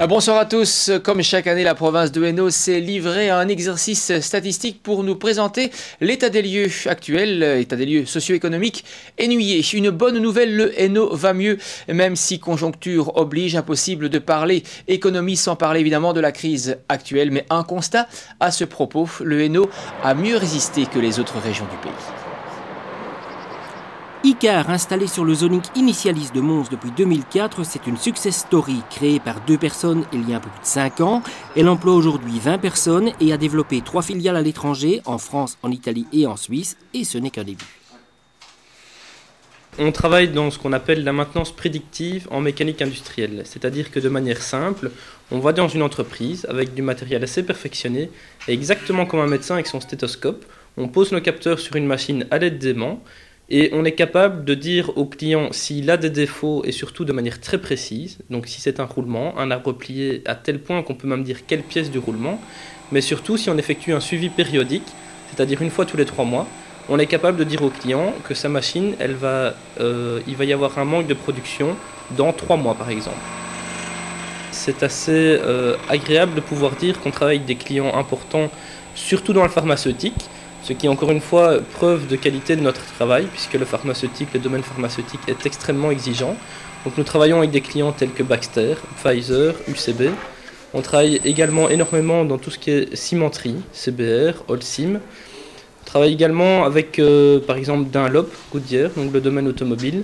Bonsoir à tous. Comme chaque année, la province de Hainaut s'est livrée à un exercice statistique pour nous présenter l'état des lieux actuel, état des lieux socio-économiques ennuyés. Une bonne nouvelle, le Hainaut va mieux, même si conjoncture oblige, impossible de parler économie sans parler évidemment de la crise actuelle. Mais un constat à ce propos, le Hainaut a mieux résisté que les autres régions du pays. Icar, installé sur le zoning initialiste de Mons depuis 2004, c'est une success story créée par 2 personnes il y a un peu plus de 5 ans. Elle emploie aujourd'hui 20 personnes et a développé 3 filiales à l'étranger, en France, en Italie et en Suisse, et ce n'est qu'un début. On travaille dans ce qu'on appelle la maintenance prédictive en mécanique industrielle, c'est-à-dire que de manière simple, on va dans une entreprise avec du matériel assez perfectionné, et exactement comme un médecin avec son stéthoscope, on pose nos capteurs sur une machine à l'aide d'aimants, et on est capable de dire au client s'il a des défauts et surtout de manière très précise. Donc si c'est un roulement, un arbre plié à tel point qu'on peut même dire quelle pièce du roulement. Mais surtout si on effectue un suivi périodique, c'est-à-dire une fois tous les 3 mois, on est capable de dire au client que sa machine, il va y avoir un manque de production dans 3 mois par exemple. C'est assez agréable de pouvoir dire qu'on travaille avec des clients importants, surtout dans le pharmaceutique. Ce qui est encore une fois preuve de qualité de notre travail, puisque le domaine pharmaceutique est extrêmement exigeant. Donc nous travaillons avec des clients tels que Baxter, Pfizer, UCB. On travaille également énormément dans tout ce qui est cimenterie, CBR, Holcim. On travaille également avec par exemple Dunlop, Goodyear, donc le domaine automobile.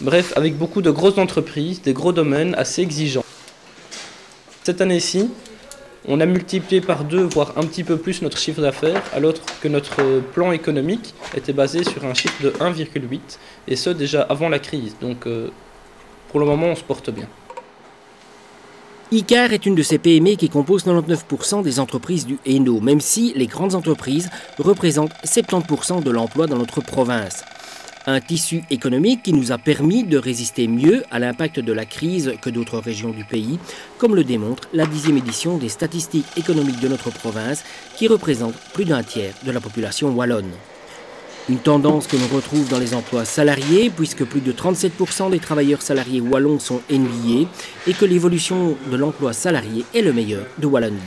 Bref, avec beaucoup de grosses entreprises, des gros domaines assez exigeants. Cette année-ci, on a multiplié par 2, voire un petit peu plus notre chiffre d'affaires, alors que notre plan économique était basé sur un chiffre de 1,8, et ce déjà avant la crise. Donc pour le moment, on se porte bien. Icar est une de ces PME qui composent 99% des entreprises du Hainaut, même si les grandes entreprises représentent 70% de l'emploi dans notre province. Un tissu économique qui nous a permis de résister mieux à l'impact de la crise que d'autres régions du pays, comme le démontre la 10e édition des statistiques économiques de notre province, qui représente plus d'un tiers de la population wallonne. Une tendance que l'on retrouve dans les emplois salariés, puisque plus de 37% des travailleurs salariés wallons sont ennuyés, et que l'évolution de l'emploi salarié est le meilleur de Wallonie.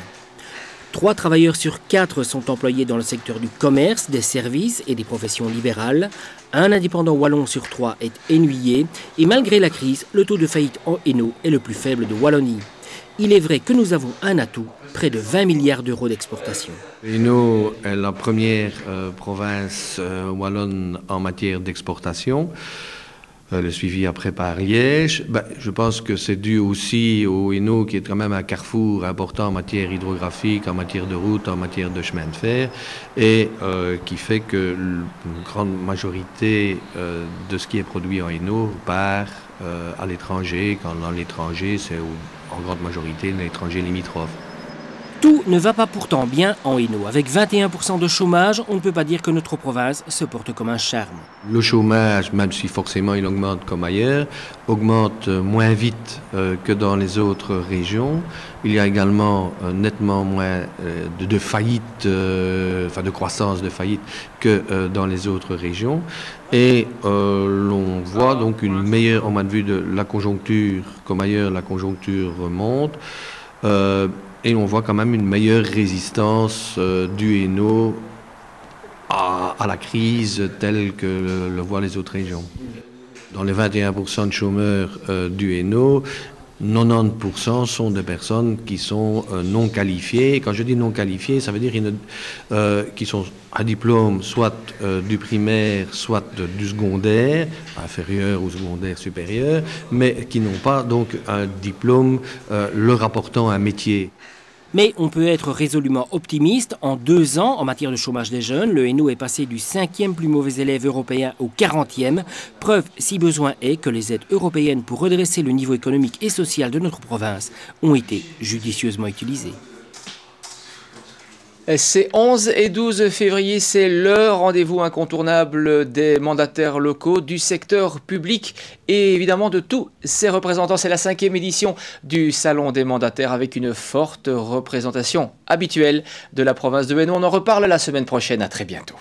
3 travailleurs sur 4 sont employés dans le secteur du commerce, des services et des professions libérales. Un indépendant wallon sur 3 est ennuyé. Et malgré la crise, le taux de faillite en Hainaut est le plus faible de Wallonie. Il est vrai que nous avons un atout, près de 20 milliards d'euros d'exportation. Hainaut est la première province wallonne en matière d'exportation. Le suivi après par Liège. Je pense que c'est dû aussi au Hainaut qui est quand même un carrefour important en matière hydrographique, en matière de route, en matière de chemin de fer, et qui fait que une grande majorité de ce qui est produit en Hainaut part à l'étranger, quand dans l'étranger c'est en grande majorité l'étranger limitrophe. Tout ne va pas pourtant bien en Hainaut. Avec 21% de chômage, on ne peut pas dire que notre province se porte comme un charme. Le chômage, même si forcément il augmente comme ailleurs, augmente moins vite que dans les autres régions. Il y a également nettement moins de faillites, de croissance de faillites que dans les autres régions. Et l'on voit donc une meilleure, au moins de vue de la conjoncture comme ailleurs, la conjoncture remonte. Et on voit quand même une meilleure résistance du Hainaut à la crise telle que le voient les autres régions. Dans les 21% de chômeurs du Hainaut, 90% sont des personnes qui sont non qualifiées. Et quand je dis non qualifiées, ça veut dire qui sont à diplôme soit du primaire, soit du secondaire, inférieur ou secondaire supérieur, mais qui n'ont pas donc un diplôme leur apportant un métier. Mais on peut être résolument optimiste. En 2 ans, en matière de chômage des jeunes, le Hainaut est passé du 5e plus mauvais élève européen au 40e. Preuve, si besoin est, que les aides européennes pour redresser le niveau économique et social de notre province ont été judicieusement utilisées. C'est 11 et 12 février, c'est le rendez-vous incontournable des mandataires locaux, du secteur public et évidemment de tous ses représentants. C'est la 5e édition du Salon des mandataires avec une forte représentation habituelle de la province de Hainaut. On en reparle la semaine prochaine. À très bientôt.